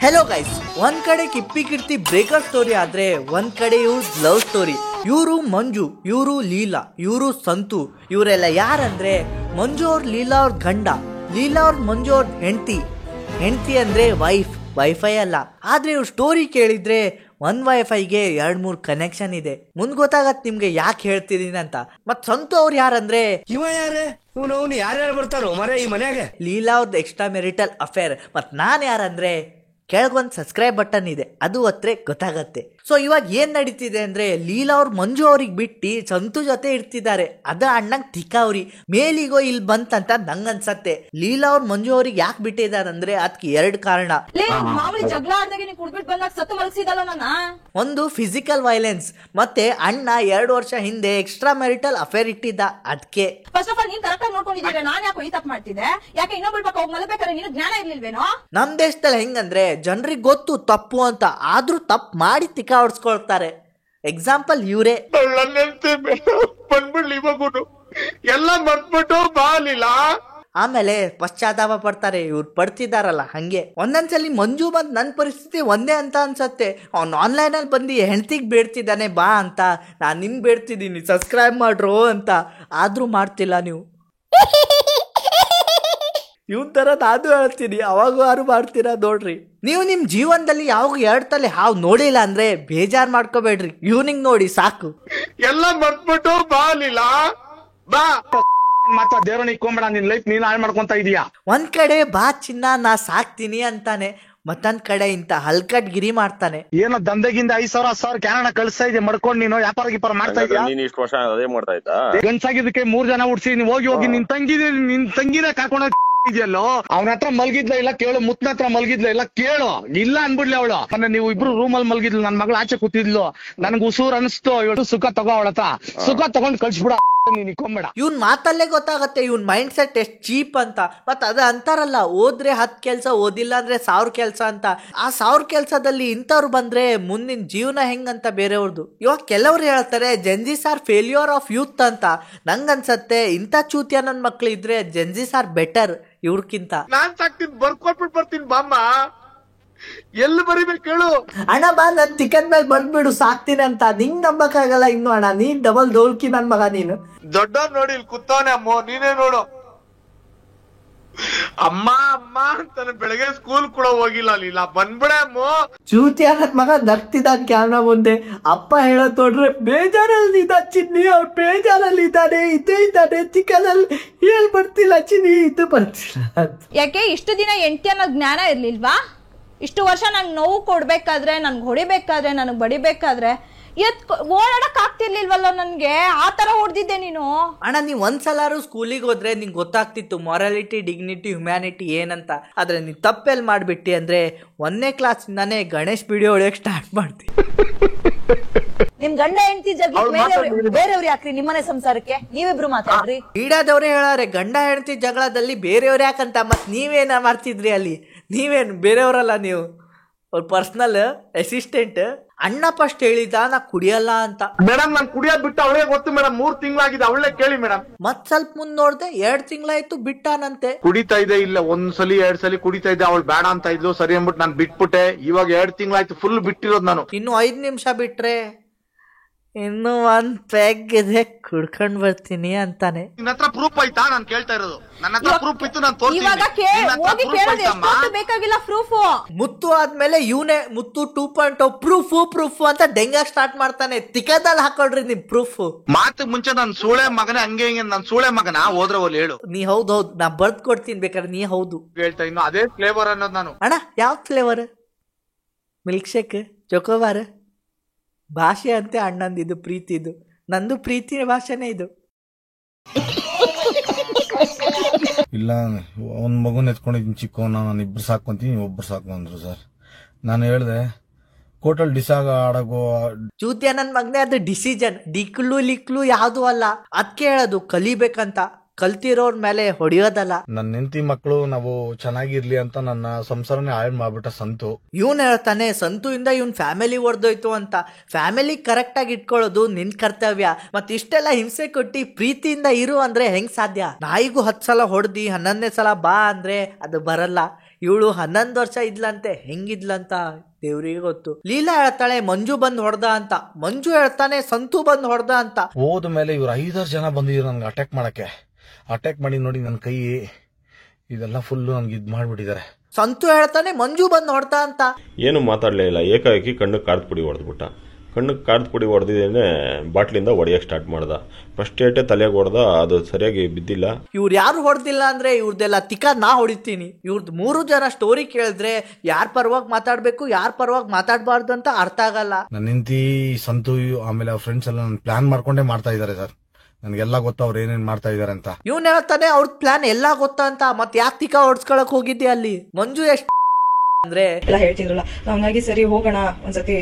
Hello guys, ಒಂದ್ ಕಡೆ ಕಿಪ್ಪಿ ಕೀರ್ತಿ breaker story ಆದ್ರೆ ಒಂದ್ ಕಡೆ ಇವ್ರ ಲವ್ ಸ್ಟೋರಿ. ಇವರು ಮಂಜು, ಇವರು ಲೀಲಾ, ಇವರು ಸಂತು. ಇವರೆಲ್ಲ ಯಾರಂದ್ರೆ ಮಂಜು ಅವ್ರ ಲೀಲಾ ಅವ್ರ ಗಂಡ, ಲೀಲಾ ಅವ್ರ ಮಂಜು ಅವ್ರ ಹೆಂಡತಿ ಅಂದ್ರೆ ವೈಫೈ ಅಲ್ಲ. ಆದ್ರೆ ಇವ್ರ ಸ್ಟೋರಿ ಕೇಳಿದ್ರೆ ಒಂದ್ ವೈಫೈಗೆ 2-3 ಕನೆಕ್ಷನ್ ಇದೆ. ಮುಂದ್ ಗೊತ್ತಾಗತ್ ನಿಮ್ಗೆ ಯಾಕೆ ಹೇಳ್ತಿದೀನಿ ಅಂತ. ಮತ್ ಸಂತು ಅವ್ರು ಯಾರಂದ್ರೆ ಇವ ಯಾರೇ ಯಾರ್ಯಾರು ಬರ್ತಾರೋ ಮರೆ ಈ ಮನ್ಯಾಗ. ಲೀಲಾ ಅವ್ರದ್ದು ಎಕ್ಸ್ಟ್ರಾ ಮೆರಿಟಲ್ ಅಫೇರ್. ಮತ್ ನಾನ್ ಯಾರಂದ್ರೆ ಕೆಳಗೊಂದು ಸಬ್ಸ್ಕ್ರೈಬ್ ಬಟನ್ ಇದೆ, ಅದು ಒತ್ತರೆ ಗೊತ್ತಾಗತ್ತೆ. ಸೊ ಇವಾಗ ಏನ್ ನಡೀತಿದೆ ಅಂದ್ರೆ ಲೀಲಾ ಅವ್ರು ಮಂಜು ಅವ್ರಿಗೆ ಬಿಟ್ಟು ಸಂತು ಜೊತೆ ಇರ್ತಿದ್ದಾರೆ. ಅದ ಅಣ್ಣಂಗ್ ತಿಕ್ಕಾವ್ರಿ ಮೇಲಿಗೋ ಇಲ್ಲಿ ಬಂತಂತ ನಂಗ್ ಅನ್ಸತ್ತೆ. ಲೀಲಾ ಅವ್ರು ಮಂಜು ಅವ್ರಿಗೆ ಯಾಕೆ ಬಿಟ್ಟಿದಾರಂದ್ರೆ ಅದಕ್ಕೆ 2 ಕಾರಣ. ಒಂದು ಫಿಸಿಕಲ್ ವೈಲೆನ್ಸ್, ಮತ್ತೆ ಅಣ್ಣ 2 ವರ್ಷ ಹಿಂದೆ ಎಕ್ಸ್ಟ್ರಾ ಮ್ಯಾರಿಟಲ್ ಅಫೇರ್ ಇಟ್ಟಿದ್ದ. ಅದಕ್ಕೆ ನಮ್ ದೇಶದಲ್ಲಿ ಹೆಂಗಂದ್ರೆ ಜನರಿಗೆ ಗೊತ್ತು ತಪ್ಪು ಅಂತ, ಆದ್ರೂ ತಪ್ಪು ಮಾಡಿ ತಿಕ್ಕ ಹೊಡ್ಸ್ಕೊಳ್ತಾರೆ. ಎಕ್ಸಾಂಪಲ್ ಇವ್ರೆ. ಎಲ್ಲ ಮರ್ತ್ಬಿಟ್ಟು ಬಾಲಿಲ್ಲ, ಆಮೇಲೆ ಪಶ್ಚಾತ್ತಾಪ ಪಡ್ತಾರೆ. ಇವ್ರು ಪಡ್ತಿದಾರಲ್ಲ ಹಂಗೆ. ಒಂದೊಂದ್ಸಲಿ ಮಂಜು ಬಂದ್ ನನ್ ಪರಿಸ್ಥಿತಿ ಒಂದೇ ಅಂತ ಅನ್ಸತ್ತೆ. ಅವ್ನು ಆನ್ಲೈನ್ ಅಲ್ಲಿ ಬಂದು ಹೆಂಡತಿಗ್ ಬೇಡ್ತಿದ್ದಾನೆ ಬಾ ಅಂತ, ನಾನ್ ನಿಮ್ ಬೇಡ್ತಿದ್ದೀನಿ ಸಬ್ಸ್ಕ್ರೈಬ್ ಮಾಡ್ರೋ ಅಂತ, ಆದ್ರೂ ಮಾಡ್ತಿಲ್ಲ ನೀವು. ಇವನ್ ತರ ನಾನು ಹೇಳ್ತೀನಿ, ಅವಾಗ ಯಾರು ಮಾಡ್ತೀರಾ ನೋಡ್ರಿ. ನೀವು ನಿಮ್ ಜೀವನದಲ್ಲಿ ಯಾವಾಗ 2 ತಲೆ ಹಾವು ನೋಡಿಲ್ಲ ಅಂದ್ರೆ ಬೇಜಾರ್ ಮಾಡ್ಕೋಬೇಡ್ರಿ, ಇವ್ನಿಂಗ್ ನೋಡಿ ಸಾಕು. ಎಲ್ಲ ಮರ್ತ್ಬಿಟ್ಟು ಬಾಲಿಲ್ಲ ಬಾ ಮಾತ್ರ ದೇವ್ರನ್ನ ಇಕ್ಕೊಂಬೇಡ, ನಿನ್ ಲೈಫ್ ನೀನ್ ಹಾಳು ಮಾಡ್ಕೊಂತ ಇದೀಯಾ. ಒಂದ್ ಕಡೆ ಬಾ ಚಿನ್ನ ನಾ ಸಾಕ್ತೀನಿ ಅಂತಾನೆ, ಮತ್ತೊಂದ್ ಕಡೆ ಇಂತ ಹಲ್ಕಟ್ ಗಿರಿ ಮಾಡ್ತಾನೆ. ಏನೋ ದಂಧೆಗಿಂದ 5,000 10,000 ಕ್ಯಾನಡ ಕಳಿಸ್ತಾ ಇದೆ ಮಾಡ್ಕೊಂಡು ನೀನು ವ್ಯಾಪಾರ ಗಿಪಾರ ಮಾಡ್ತಾ ಇದೀಯಾ. ನೀನ್ ಇಷ್ಟು ವರ್ಷ ಅದೇ ಮಾಡ್ತಾ ಇದ್ದ. ಗಂಡ್ಸಾಗಿದ್ದಕ್ಕೆ 3 ಜನ ಹುಡ್ಸಿ ನೀನ್ ಹೋಗಿ ನಿನ್ ತಂಗಿನ ಕಾಕೊಂಡ ಇದೆಯಲ್ಲೋ. ಅವನ ಹತ್ರ ಮಲ್ಗಿದ್ಲ ಇಲ್ಲ ಕೇಳು, ಮುತ್ತನ ಹತ್ರ ಮಲ್ಗಿದ್ಲ ಇಲ್ಲ ಕೇಳು, ಇಲ್ಲ ಅನ್ಬಿಡ್ಲಿ ಅವಳು. ಅಂದ್ರೆ ನೀವು ಇಬ್ರು ರೂಮ್ ಅಲ್ಲಿ ಮಲ್ಗಿದ್ಲು, ನನ್ ಮಗಳು ಆಚೆ ಕೂತಿದ್ಲು, ನನ್ಗೆ ಉಸೂರ್ ಅನಿಸ್ತು, ಇವಳು ಸುಖ ತಗೋ ಅವಳ ಹತ್ರ, ಸುಖ ತಗೊಂಡ್ ಕಳ್ಸ್ಬಿಡ, ನೀನ್ ಇಕ್ಕೊಂಬೇಡ. ಇವ್ನ್ ಮಾತಲ್ಲೇ ಗೊತ್ತಾಗತ್ತೆ ಇವ್ನ್ ಮೈಂಡ್ ಸೆಟ್ ಎಷ್ಟ್ ಚೀಪ್ ಅಂತ. ಮತ್ ಅದ ಅಂತಾರಲ್ಲ, ಓದ್ರೆ 10 ಕೆಲ್ಸ, ಓದಿಲ್ಲ ಅಂದ್ರೆ 1000 ಕೆಲ್ಸ ಅಂತ. ಆ 1000 ಕೆಲ್ಸದಲ್ಲಿ ಇಂಥವ್ರು ಬಂದ್ರೆ ಮುಂದಿನ ಜೀವನ ಹೆಂಗಂತ ಬೇರೆಯವ್ರದ್ದು. ಇವಾಗ ಕೆಲವ್ರು ಹೇಳ್ತಾರೆ ಜೆನ್ಜಿಸ್ ಆರ್ ಫೇಲ್ಯೂರ್ ಆಫ್ ಯೂತ್ ಅಂತ. ನಂಗನ್ಸತ್ತೆ ಇಂಥ ಚೂತಿಯ ನನ್ ಮಕ್ಳು ಇದ್ರೆ ಜೆನ್ಜಿಸ್ ಆರ್ ಬೆಟರ್ ಇವ್ರಕ್ಕಿಂತ. ನಾನ್ ಸಾಕ್ತೀನಿ, ಬರ್ಕೊಟ್ಬಿಟ್ಟು ಬರ್ತೀನಿ ಬಾಮ್ಮ. ಎಲ್ಲಿ ಬರಿಬೇಕು ಹೇಳು. ಅಣ್ಣ ಬಾ, ನನ್ ತಿಕ್ಕದ ಮೇಲೆ ಬಂದ್ಬಿಡು ಸಾಕ್ತೀನಿ ಅಂತ. ನಿಂಗ್ ನಂಬಕ್ಕಾಗಲ್ಲ ಇನ್ನು ಅಣ್ಣ, ನೀನ್ ಡಬಲ್ ದೋಲ್ಕಿ ನನ್ ಮಗ ನೀನು. ದೊಡ್ಡವ್ರು ನೋಡಿ ಇಲ್ಲಿ ಕೂತವನೆ ಅಮ್ಮ, ನೀನೇ ನೋಡು. ಅಮ್ಮ ಅಮ್ಮ ಅಂತಾನೆ, ಬೆಳಗ್ಗೆ ಸ್ಕೂಲ್ ಕೂಡ ಹೋಗಿಲ್ಲ ಲೀಲಾ, ಬಂದ್ಬಿಡೆ ಅಮ್ಮ. ಚೂತಿ ಅನ್ನದ್ ಮಗ ನಗ್ತಿದ್ದಾನ ಕ್ಯಾಮ್ರಾ ಮುಂದೆ. ಅಪ್ಪ ಹೇಳೋದ್ ನೋಡ್ರೆ ಬೇಜಾರಲ್ಲಿ ಇದ್ದ ಚಿನ್ನಿ, ಅವ್ರು ಬೇಜಾರಲ್ಲಿ ಇದ್ದಾನೆ, ಇದೇ ಇದ್ದಾನೆ, ಚಿಕ್ಕನಲ್ಲಿ ಹೇಳ್ ಬರ್ತಿಲ್ಲ ಚಿನ್ನಿ, ಇದು ಬರ್ತಿಲ್ಲ. ಯಾಕೆ ಇಷ್ಟು ದಿನ ಹೆಂಡತಿ ಅನ್ನೋ ಜ್ಞಾನ ಇರ್ಲಿಲ್ವಾ? ಇಷ್ಟು ವರ್ಷ ನಂಗೆ ನೋವು ಕೊಡ್ಬೇಕಾದ್ರೆ, ನನ್ಗೆ ಹೊಡಿಬೇಕಾದ್ರೆ, ನನಗೆ ಬಡಿಬೇಕಾದ್ರೆ ಓಡಾಡಕ್ ಆಗ್ತಿರ್ಲಿಲ್ವಲ್ಲ ನನ್ಗೆ. ಆ ತರ ಹೊಡೆದಿದ್ದೆ ನೀನು. ಅಣ್ಣ ನೀವ್ ಒಂದ್ಸಲಾರು ಸ್ಕೂಲಿಗೆ ಹೋದ್ರೆ ನಿಂಗೆ ಗೊತ್ತಾಗ್ತಿತ್ತು ಮೊರಾಲಿಟಿ, ಡಿಗ್ನಿಟಿ, ಹ್ಯುಮ್ಯಾನಿಟಿ ಏನಂತ. ಆದ್ರೆ ನೀನ್ ತಪ್ಪೆಲ್ ಮಾಡ್ಬಿಟ್ಟಿ ಅಂದ್ರೆ 1ನೇ ಕ್ಲಾಸಿಂದಾನೇ ಗಣೇಶ್ ವಿಡಿಯೋ ಹೊಡೆಯಕ್ ಸ್ಟಾರ್ಟ್ ಮಾಡ್ತೀನಿ. ನಿಮ್ ಗಂಡ ಹೆಂಡತಿ ಬೇರೆಯವ್ರು ಯಾಕ್ರಿ ನಿಮ್ಮನೆ ಸಂಸಾರಕ್ಕೆ? ನೀವಿಬ್ರು ಮಾತಾಡ್ರಿ. ಈಡಾದವ್ರೆ ಹೇಳಾರೆ ಗಂಡ ಹೆಂಡತಿ ಜಗಳದಲ್ಲಿ ಬೇರೆಯವ್ರು ಯಾಕಂತ. ಮತ್ ನೀವೇನ ಮಾಡ್ತಿದ್ರಿ ಅಲ್ಲಿ? ನೀವೇನು ಬೇರೆಯವರಲ್ಲ, ನೀವು ಅವ್ರ ಪರ್ಸನಲ್ ಅಸಿಸ್ಟೆಂಟ್. ಅಣ್ಣ ಫಸ್ಟ್ ಹೇಳಿದ ನಾ ಕುಡಿಯಲ್ಲ ಅಂತ. ಮೇಡಮ್ ನಾನ್ ಕುಡಿಯೋದ್ ಬಿಟ್ಟು ಅವಳೇ ಗೊತ್ತು ಮೇಡಮ್, 3 ತಿಂಗಳಾಗಿದೆ, ಅವಳೇ ಕೇಳಿ ಮೇಡಮ್. ಮತ್ ಸ್ವಲ್ಪ ಮುಂದ್ ನೋಡ್ದೆ 2 ತಿಂಗಳಾಯ್ತು ಬಿಟ್ಟಾನಂತೆ. ಕುಡಿತಾ ಇದೆ, ಇಲ್ಲ 1 ಸಲಿ 2 ಸಲಿ ಕುಡಿತಾ ಇದ್ದೆ, ಅವಳು ಬೇಡ ಅಂತ ಇದ್ಲು, ಸರಿ ಅಂದ್ಬಿಟ್ಟು ನಾನ್ ಬಿಟ್ಬಿಟ್ಟೆ. ಇವಾಗ 2 ತಿಂಗಳಾಯ್ತು ಫುಲ್ ಬಿಟ್ಟಿರೋದು ನಾನು. ಇನ್ನು 5 ನಿಮಿಷ ಬಿಟ್ರೆ ಇನ್ನು 1 ಪೆಗ್ ಇದೆ, ಕುಡ್ಕೊಂಡ್ ಬರ್ತೀನಿ ಅಂತಾನೆ. ನಿನ್ನ ಹತ್ರ ಪ್ರೂಫ್ ಆಯ್ತಾ? ನಾನ್ ಕೇಳ್ತಾ ಇರೋದು, ನನ್ನ ಹತ್ರ ಪ್ರೂಫ್ ಇತ್ತು, ನಾನು ಬೇಕಾಗಿಲ್ಲ ಪ್ರೂಫ್. ಮುತ್ತು ಆದ್ಮೇಲೆ ಇವನೇ ಮುತ್ತು 2.0 ಪ್ರೂಫ್ ಅಂತ ಡೆಂಗ ಸ್ಟಾರ್ಟ್ ಮಾಡ್ತಾನೆ. ತಿಕ್ಕದಲ್ಲಿ ಹಾಕೊಳ್ರಿ ನಿಮ್ ಪ್ರೂಫ್. ಮಾತು ಮುಂಚೆ ನನ್ ಸೂಳೆ ಮಗನೇ ಹಂಗೆ ಹಿಂಗೆ, ನನ್ ಸೂಳೆ ಮಗನ ಹೋದ್ರೆ ಹೋಲ್ ಹೇಳು. ನೀ ಹೌದು ನಾ ಬರ್ದ್ ಕೊಡ್ತೀನಿ ಬೇಕಾದ್ರೆ, ನೀ ಹೌದು ಹೇಳ್ತಾ. ಇನ್ನು ಅದೇ ಫ್ಲೇವರ್ ಅನ್ನೋದು ನಾನು. ಅಣ್ಣ ಯಾವ ಫ್ಲೇವರ್? ಮಿಲ್ಕ್ ಶೇಕ್, ಚೊಕೋಬಾರ್ ಭಾಷೆ ಅಂತೆ ಅಣ್ಣಂದಿದು, ಪ್ರೀತಿದು. ನಂದು ಪ್ರೀತಿ ಭಾಷೆನೇ ಇದು. ಇಲ್ಲ, ಒಂದ್ ಮಗುನ ಎತ್ಕೊಂಡಿದ್ದೀನಿ ಚಿಕ್ಕವನ್ನ, ನಾನು 2 ಸಾಕೊಂತೀನಿ, 1 ಸಾಕು ಅಂದ್ರು ಸರ್. ನಾನು ಹೇಳ್ದೆ ಕೋರ್ಟಲ್ ಡಿಸಾಗ ಆಡಗೋ ಚೂತಿಯ ನನ್ ಮಗನೇ, ಅದು ಡಿಸಿಷನ್. ಲಿಕ್ಲು ಯಾವ್ದು ಅಲ್ಲ. ಅದಕ್ಕೆ ಹೇಳೋದು ಕಲಿಬೇಕಂತ. ಕಲ್ತಿರೋರ್ ಮೇಲೆ ಹೊಡಿಯೋದಲ್ಲ. ನನ್ನ ಹೆಂಡತಿ ಮಕ್ಕಳು ನಾವು ಚೆನ್ನಾಗಿರ್ಲಿ ಅಂತ ನನ್ನ ಸಂಸಾರನೇ ಹಾಳು ಮಾಡ್ಬಿಟ್ಟ ಸಂತು. ಇವನ್ ಹೇಳ್ತಾನೆ ಸಂತು ಇಂದ ಇವನ್ ಫ್ಯಾಮಿಲಿ ಹೊಡೆದೋಯ್ತು ಅಂತ. ಫ್ಯಾಮಿಲಿ ಕರೆಕ್ಟ್ ಆಗಿ ಇಟ್ಕೊಳ್ಳೋದು ನಿನ್ ಕರ್ತವ್ಯ. ಮತ್ ಇಷ್ಟೆಲ್ಲ ಹಿಂಸೆ ಕೊಟ್ಟಿ ಪ್ರೀತಿಯಿಂದ ಇರು ಅಂದ್ರೆ ಹೆಂಗ್ ಸಾಧ್ಯ? ನಾಯಿಗೂ 10 ಸಲ ಹೊಡೆದಿ 11ನೇ ಸಲ ಬಾ ಅಂದ್ರೆ ಅದು ಬರಲ್ಲ. ಇವಳು 11 ವರ್ಷ ಇದ್ಲಂತೆ, ಹೆಂಗಿದ್ಲಂತ ದೇವ್ರಿಗೆ ಗೊತ್ತು. ಲೀಲಾ ಹೇಳ್ತಾಳೆ ಮಂಜು ಬಂದ್ ಹೊಡ್ದ ಅಂತ, ಮಂಜು ಹೇಳ್ತಾನೆ ಸಂತು ಬಂದ್ ಹೊಡ್ದ ಅಂತ. ಹೋದ ಮೇಲೆ ಇವ್ರು 5-6 ಜನ ಬಂದಿದ್ರು ನನ್ಗೆ ಅಟ್ಯಾಕ್ ಮಾಡಿ ನೋಡಿ ನನ್ನ ಕೈ ಇದೆಲ್ಲ ಫುಲ್ ನನ್ಗೆ ಇದ್ ಮಾಡ್ಬಿಟ್ಟಿದ್ದಾರೆ. ಸಂತು ಹೇಳ್ತಾನೆ ಮಂಜು ಬಂದ್ ಹೊಡ್ದ ಅಂತ. ಏನು ಮಾತಾಡ್ಲೇ ಇಲ್ಲ, ಏಕಾಏಕಿ ಕಣ್ಣಿಗೆ ಕಾರ್ದ ಪುಡಿ ಹೊಡೆದ್ಬಿಟ್ಟ. ಕಣ್ಣಿಗೆ ಕಾರ್ದ ಪುಡಿ ಹೊಡೆದಿದ್ದೇನೆ ಬಾಟ್ಲಿಂದ ಹೊಡೆಯಕ್ಕೆ ಸ್ಟಾರ್ಟ್ ಮಾಡ್ದ. ಫಸ್ಟ್ ಏಟೆ ತಲೆಗೆ ಹೊಡೆದ, ಅದು ಸರಿಯಾಗಿ ಬಿದ್ದಿಲ್ಲ. ಇವ್ರು ಯಾರು ಹೊಡೆದಿಲ್ಲ ಅಂದ್ರೆ ಇವ್ರದೆಲ್ಲ ತಿಕ್ಕ ನಾ ಹೊಡಿತೀನಿ. ಇವ್ರದ್ದು 3 ಜನ ಸ್ಟೋರಿ ಕೇಳಿದ್ರೆ ಯಾರ್ ಪರವಾಗಿ ಮಾತಾಡ್ಬೇಕು ಯಾರ್ ಪರವಾಗಿ ಮಾತಾಡ್ಬಾರ್ದು ಅಂತ ಅರ್ಥ ಆಗಲ್ಲ. ನನ್ನ ಹೆಂಡತಿ ಸಂತು ಆಮೇಲೆ ಅವ್ರ ಫ್ರೆಂಡ್ಸ್ ಎಲ್ಲ ನನ್ನ ಪ್ಲಾನ್ ಮಾಡ್ಕೊಂಡೇ ಮಾಡ್ತಾ ಇದಾರೆ ಸರ್. ನನ್ಗೆಲ್ಲ ಗೊತ್ತ ಅವ್ರು ಏನೇನ್ ಮಾಡ್ತಾ ಇದಾರೆ ಅಂತ. ಇವ್ನ ಹೇಳ್ತಾನೆ ಅವ್ರ ಪ್ಲಾನ್ ಎಲ್ಲ ಗೊತ್ತಾ ಅಂತ. ಮತ್ತೆ ಯಾಕೆ ತಿಕ್ಕ ಹೊಡ್ಸ್ಕೊಳಕ್ ಹೋಗಿದ್ದೆ ಅಲ್ಲಿ? ಮಂಜು ಎಷ್ಟು ಅಂದ್ರೆ ಎಲ್ಲ ಹೇಳ್ತಿದ್ರಲ್ಲ, ಹಂಗಾಗಿ ಸರಿ ಹೋಗೋಣ ಒಂದ್ಸತಿ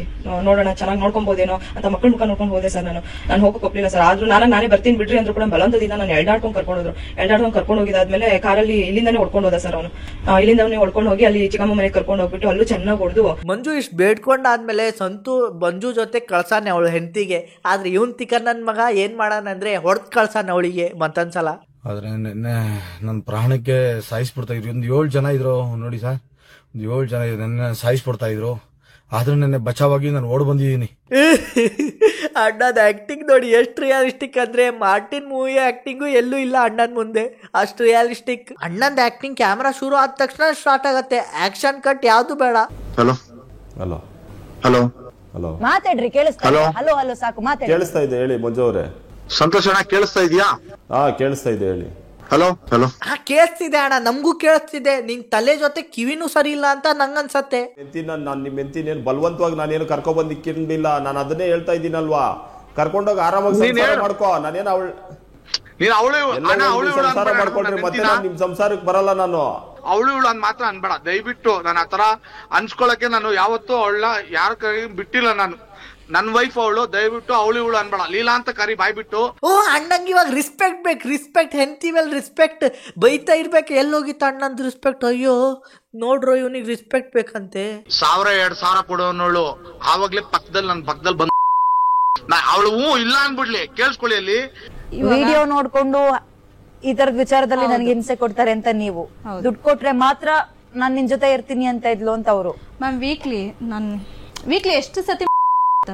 ನೋಡೋಣ, ಚೆನ್ನಾಗಿ ನೋಡ್ಕೊಬೋದೇನೋ ಅಂತ ಮಕ್ಕಳ ಮುಖ ನೋಡ್ಕೊಂಡು ಹೋದೆ ಸರ್. ನಾನು ಹೋಗಕ್ ಒಪ್ಲಿಲ್ಲ ಸರ್. ಆದ್ರೂ ನಾನೇ ಬರ್ತೀನಿ ಬಿಡ್ರಿ ಅಂದ್ರೂ ಕೂಡ ಬಲವಂತದಿಂದ ನಾನು ಎಳ್ದಾಡ್ಕೊಂಡು ಕರ್ಕೊಂಡು ಹೋಗಿದಾದ್ಮೇಲೆ ಕಾರಲ್ಲಿ ಇಲ್ಲಿಂದಾನೇ ಹೊಡ್ಕೊಂಡು ಹೋದ ಸರ್ ಅವನು. ಇಲ್ಲಿಂದಾನೇ ಹೊಡ್ಕೊಂಡು ಹೋಗಿ ಅಲ್ಲಿ ಚಿಕ್ಕಮ್ಮ ಮನೆಗೆ ಕರ್ಕೊಂಡು ಹೋಗ್ಬಿಟ್ಟು ಅಲ್ಲೂ ಚೆನ್ನಾಗಿ ಹೊಡೆದು. ಮಂಜು ಇಷ್ಟು ಬೇಡ್ಕೊಂಡಾದ್ಮೇಲೆ ಸಂತು ಮಂಜು ಜೊತೆ ಕಳ್ಸಾನೆ ಅವಳು ಹೆಂಡತಿಗೆ. ಆದ್ರೆ ಇವನ್ ತಿಕ್ಕ ನನ್ ಮಗ ಏನ್ ಮಾಡಾನಂದ್ರೆ ಹೊಡೆದ್ ಕಳ್ಸಾನ ಅವಳಿಗೆ ಮತ್ತೊಂದ್ಸಲ. ಆದ್ರೆ ನನ್ನ ಪ್ರಾಣಕ್ಕೆ ಸಾಯಿಸ್ಬಿಡ್ತಾ ಇದ್ರು. ಒಂದು 7 ಜನ ಇದ್ರು ನೋಡಿ ಸರ್, 7 ಜನ ನನ್ನ ಸಾಯಿಸ್ಬಿಡ್ತಾ ಇದ್ರು. ಆದ್ರೂ ನೆನ್ನೆ ಬಚಾವಾಗಿ ನಾನು ಓಡ್ ಬಂದಿದ್ದೀನಿ. ಅಣ್ಣದ ಆಕ್ಟಿಂಗ್ ನೋಡಿ ಎಷ್ಟು ರಿಯಾಲಿಸ್ಟಿಕ್ ಅಂದ್ರೆ ಮಾರ್ಟಿನ್ ಮೂವಿ ಆಕ್ಟಿಂಗು ಎಲ್ಲೂ ಇಲ್ಲ ಅಣ್ಣನ್ ಮುಂದೆ, ಅಷ್ಟು ರಿಯಾಲಿಸ್ಟಿಕ್. ಅಣ್ಣಂದ್ ಆಕ್ಟಿಂಗ್ ಕ್ಯಾಮ್ರಾ ಶುರು ಆದ ತಕ್ಷಣ ಸ್ಟಾರ್ಟ್ ಆಗತ್ತೆ, ಆಕ್ಷನ್ ಕಟ್ ಯಾವ್ದು ಬೇಡ. ಹಲೋ ಹಲೋ ಹಲೋ ಹಲೋ ಮಾತಾಡ್ರಿ, ಕೇಳಿಸ್ತಾ ಇದೆ. ಹಲೋ ಸಾಕು ಮಾತಾಡಿ. ಕೇಳಿಸ್ತಾ ಇದೆ ಹೇಳಿ ಮಂಜು ಅವರೇ. ಸಂತೋಷ್ ಅಣ್ಣ ಕೇಳಿಸ್ತಾ ಇದೆಯಾ? ಕೇಳಿಸ್ತಾ ಇದೆ ಹೇಳಿ. ಹಲೋ ಕೇಳಿಸ್ತಿದೆ ಅಣ್ಣ, ನಮಗೂ ಕೇಳಿಸ್ತಿದೆ. ನಿಂಗ್ ತಲೆ ಜೊತೆ ಕಿವಿನೂ ಸರಿ ಇಲ್ಲ ಅಂತ ನಂಗನ್ಸತ್ತೆ. ನಾನು ನಿಮ್ಮ ಹೆಂಡತಿನೇನು ಬಲವಂತವಾಗಿ ನಾನೇನು ಕರ್ಕೊಂಡ್ಬಂದು ಇಕ್ಕಿರ್ಲಿಲ್ಲ. ನಾನು ಅದನ್ನೇ ಹೇಳ್ತಾ ಇದ್ದೀನಲ್ವಾ, ಕರ್ಕೊಂಡೋಗಿ ಆರಾಮಾಗಿ ಸಂಸಾರ ಮಾಡ್ಕೋ. ನಾನೇನು ಸಂಸಾರ ಮಾಡ್ಕೊಂಡ್ರೆ ಮತ್ತೆ ನಾನು ನಿಮ್ ಸಂಸಾರಕ್ಕೆ ಬರಲ್ಲ. ನಾನು ಅವಳು ಇವಳು ಅನ್ ಮಾತ್ರ ಅನ್ಬೇಡ ದಯವಿಟ್ಟು. ನಾನು ಆತರ ಅನ್ಸ್ಕೊಳಕ್ಕೆ ನಾನು ಯಾವತ್ತೂ ಅವಳ ಯಾರ ಕೈ ಬಿಟ್ಟಿಲ್ಲ. ನಾನು ನನ್ ವೈಫ್ ಅವಳು, ದಯವಿಟ್ಟು ಅವಳು ಇವಳು ಅನ್ಬೇಡ, ಲೀಲಾ ಅಂತ ಕರಿ ಬಾಯ್ಬಿಟ್ಟು. ಓ ಅಣ್ಣಂಗೆ ಇವಾಗ ರಿಸ್ಪೆಕ್ಟ್ ಬೇಕು, ರಿಸ್ಪೆಕ್ಟ್ ಹೆಂಡತಿ ಮೇಲೆ ರಿಸ್ಪೆಕ್ಟ್. ಬೈತಾ ಇರ್ಬೇಕು, ಎಲ್ಲೋಗಿತ್ತು ಅಣ್ಣಂದ್ ರಿಸ್ಪೆಕ್ಟ್? ಅಯ್ಯೋ ನೋಡ್ರೋ ಇವನಿಗೆ ರಿಸ್ಪೆಕ್ಟ್ ಬೇಕಂತೆ. 1000-2000 ಕೊಡೋನವಳು ಆವಾಗ್ಲೇ ನನ್ ಪಕ್ಕದಲ್ಲಿ ಬಂದ್ ಅವಳು ಇಲ್ಲ ಅನ್ಬಿಡ್ಲಿ. ಕೇಳಿಸ್ಕೊಳ್ಳಿ, ಅಲ್ಲಿ ವಿಡಿಯೋ ನೋಡ್ಕೊಂಡು ಈ ತರದ ವಿಚಾರದಲ್ಲಿ ನನಗೆ ಹಿಂಸೆ ಕೊಡ್ತಾರೆ ಅಂತ ನೀವು ದುಡ್ಡು ಕೊಟ್ರೆ ಮಾತ್ರ ನಾನ್ ನಿನ್ ಜೊತೆ ಇರ್ತೀನಿ ಅಂತ ಇದ್ಲು ಅಂತ ಅವರು. ಮ್ಯಾಮ್ ವೀಕ್ಲಿ ಎಷ್ಟು ಸತಿ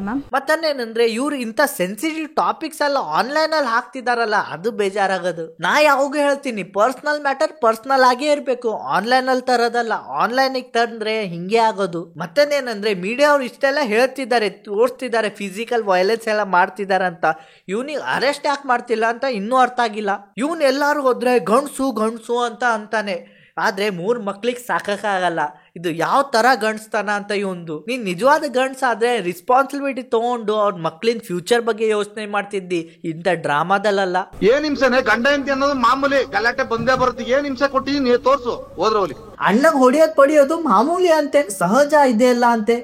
ಮ್ಯಾಮ್? ಮತ್ತನ್ನೇನಂದ್ರೆ ಇವ್ರು ಇಂಥ ಸೆನ್ಸಿಟಿವ್ ಟಾಪಿಕ್ಸ್ ಎಲ್ಲ ಆನ್ಲೈನ್ ಅಲ್ಲಿ ಹಾಕ್ತಿದಾರಲ್ಲ, ಅದು ಬೇಜಾರಾಗೋದು. ನಾ ಯಾವಾಗ ಹೇಳ್ತೀನಿ, ಪರ್ಸನಲ್ ಮ್ಯಾಟರ್ ಪರ್ಸನಲ್ ಆಗೇ ಇರ್ಬೇಕು, ಆನ್ಲೈನ್ ಅಲ್ಲಿ ತರೋದಲ್ಲ. ಆನ್ಲೈನ್ ತಂದ್ರೆ ಹಿಂಗೆ ಆಗೋದು. ಮತ್ತೇನೇನಂದ್ರೆ ಮೀಡಿಯಾ ಅವ್ರು ಇಷ್ಟೆಲ್ಲ ಹೇಳ್ತಿದ್ದಾರೆ, ತೋರಿಸ್ತಿದ್ದಾರೆ, ಫಿಸಿಕಲ್ ವೈಲೆನ್ಸ್ ಎಲ್ಲ ಮಾಡ್ತಿದ್ದಾರೆ ಅಂತ. ಇವ್ನಿಗೆ ಅರೆಸ್ಟ್ ಯಾಕೆ ಮಾಡ್ತಿಲ್ಲ ಅಂತ ಇನ್ನೂ ಅರ್ಥ ಆಗಿಲ್ಲ. ಇವ್ನು ಎಲ್ಲಾರು ಹೋದ್ರೆ ಗಂಡ್ಸು ಅಂತ ಅಂತಾನೆ. ಆದ್ರೆ 3 ಮಕ್ಳಿಗೆ ಸಾಕಾಗಲ್ಲ. ಇದು ಯಾವ ತರ ಗಂಡ್ಸ್ತಾನ ಅಂತ ಇವಂದು. ನೀನ್ ನಿಜವಾದ ಗಂಡ್ಸಾದ್ರೆ ರೆಸ್ಪಾನ್ಸಿಬಿಲಿಟಿ ತಗೊಂಡು ಅವ್ರ ಮಕ್ಳಿನ ಫ್ಯೂಚರ್ ಬಗ್ಗೆ ಯೋಚನೆ ಮಾಡ್ತಿದ್ದಿ, ಇಂಥ ಡ್ರಾಮಾದಲ್ಲ. ಏನ್ ಹಿಂಸೆನೆ? ಗಂಡ ಹೆಂಡತಿ ಅನ್ನೋದು ಮಾಮೂಲಿ, ಗಲಾಟೆ ಬಂದೇ ಬರುತ್ತೆ. ಏನ್ ಹಿಂಸೆ ಕೊಟ್ಟಿದ್ದೀನಿ ತೋರ್ಸು, ಹೋದ್ರವಲಿ. ಅಣ್ಣಗ್ ಹೊಡಿಯೋದ್ ಪಡಿಯೋದು ಮಾಮೂಲಿ ಅಂತೆ, ಸಹಜ ಇದೆ ಅಲ್ಲ ಅಂತೆ.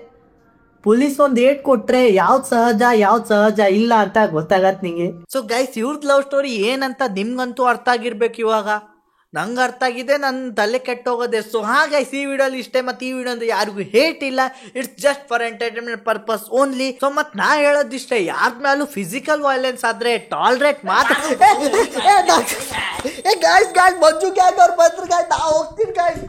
ಪೊಲೀಸ್ ಒಂದ್ ಏಟ್ ಕೊಟ್ರೆ ಯಾವ್ದ್ ಸಹಜ ಇಲ್ಲ ಅಂತ ಗೊತ್ತಾಗತ್ ನಿಂಗೆ. ಸೊ ಗೈಸ್, ಇವ್ರದ್ ಲವ್ ಸ್ಟೋರಿ ಏನಂತ ನಿಮ್ಗಂತೂ ಅರ್ಥ ಆಗಿರ್ಬೇಕು. ಇವಾಗ ನಂಗೆ ಅರ್ಥ ಆಗಿದೆ, ನನ್ನ ತಲೆ ಕೆಟ್ಟೋಗೋದೆ. ಸೊ ಹಾಗೈಸ್, ಈ ವಿಡಿಯೋಲಿ ಇಷ್ಟೇ. ಮತ್ತೆ ಈ ವಿಡಿಯೋ ಅಂದ್ರೆ ಯಾರಿಗೂ ಹೇಟ್ ಇಲ್ಲ, it's just for entertainment purpose only. So ಮತ್ ನಾ ಹೇಳೋದಿಷ್ಟೇ, ಯಾರ ಮೇಲೂ ಫಿಸಿಕಲ್ ವೈಲೆನ್ಸ್ ಆದ್ರೆ ಟಾಲರೇಟ್ ಮಾತ್ರ. ಗಾಯ್ಸ್ ಮಂಜು ಗ್ಯಾಂಗ್ ಅವ್ರು ಬಂದ್ರು ಗಾಯ್ಸ್, ನಾ ಹೋಗ್ತೀನಿ ಗಾಯ್ಸ್.